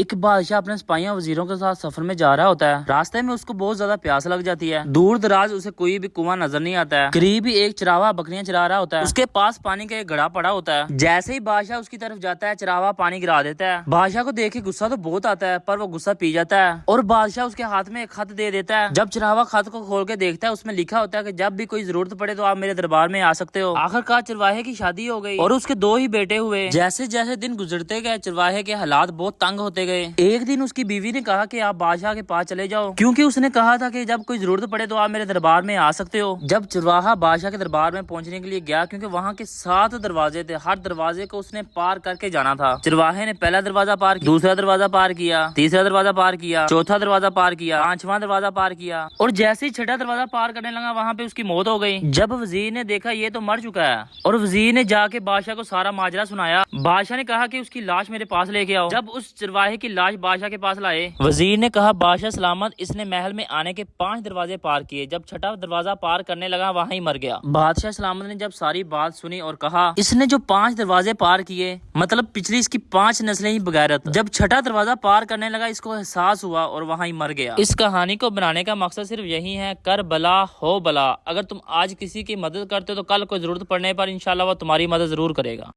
ایک بادشاہ اپنے سپاہیوں وزیروں کے ساتھ سفر میں جا رہا ہوتا ہے۔ راستے میں اس کو بہت زیادہ پیاس لگ جاتی ہے۔ دور دراز اسے کوئی بھی کنواں نظر نہیں آتا ہے۔ قریب ہی ایک چراوا بکریاں چرا رہا ہوتا ہے۔ اس کے پاس پانی کا ایک گھڑا پڑا ہوتا ہے۔ جیسے ہی بادشاہ اس کی طرف جاتا ہے چراوا پانی گرا دیتا ہے۔ بادشاہ کو دیکھ کے غصہ تو بہت آتا ہے پر وہ غصہ پی جاتا ہے اور بادشاہ اس کے ہاتھ میں ایک خط دے دیتا ہے۔ جب چراوا خط کو کھول کے دیکھتا ہے اس میں لکھا ہوتا ہے کہ جب بھی کوئی ضرورت پڑے تو آپ میرے دربار میں آ سکتے ہو۔ آخرکار چرواہے کی شادی ہو گئی اور اس کے 2 ہی بیٹے ہوئے۔ جیسے جیسے دن گزرتے گئے چرواہے کے حالات بہت تنگ ہوتے گئے۔ ایک دن اس کی بیوی نے کہا کہ آپ بادشاہ کے پاس چلے جاؤ کیونکہ اس نے کہا تھا کہ جب کوئی ضرورت پڑے تو آپ میرے دربار میں آ سکتے ہو۔ جب چرواہا بادشاہ کے دربار میں پہنچنے کے لیے گیا کیونکہ وہاں کے 7 دروازے تھے، ہر دروازے کو اس نے پار کر کے جانا تھا۔ چرواہے نے پہلا دروازہ پار کیا، دوسرا دروازہ پار کیا، تیسرا دروازہ پار کیا، چوتھا دروازہ پار کیا، 5واں دروازہ پار کیا اور جیسے ہی 6واں دروازہ پار کرنے لگا وہاں پہ اس کی موت ہو گئی۔ جب وزیر نے دیکھا یہ تو مر چکا ہے اور وزیر نے جا کے بادشاہ کو سارا ماجرا سنایا۔ بادشاہ نے کہا کہ اس کی لاش میرے پاس لے کے آؤ۔ جب اس چرواہے کی لاش بادشاہ کے پاس لائے وزیر نے کہا بادشاہ سلامت، اس نے محل میں آنے کے 5 دروازے پار کیے، جب 6واں دروازہ پار کرنے لگا وہاں ہی مر گیا۔ بادشاہ سلامت نے جب ساری بات سنی اور کہا اس نے جو 5 دروازے پار کیے مطلب پچھلی اس کی 5 نسلیں ہی بغیرت۔ جب 6واں دروازہ پار کرنے لگا اس کو احساس ہوا اور وہاں ہی مر گیا۔ اس کہانی کو بنانے کا مقصد صرف یہی ہے، کر بلا ہو بلا۔ اگر تم آج کسی کی مدد کرتے ہو تو کل کوئی ضرورت پڑنے پر انشاءاللہ وہ تمہاری مدد ضرور کرے گا۔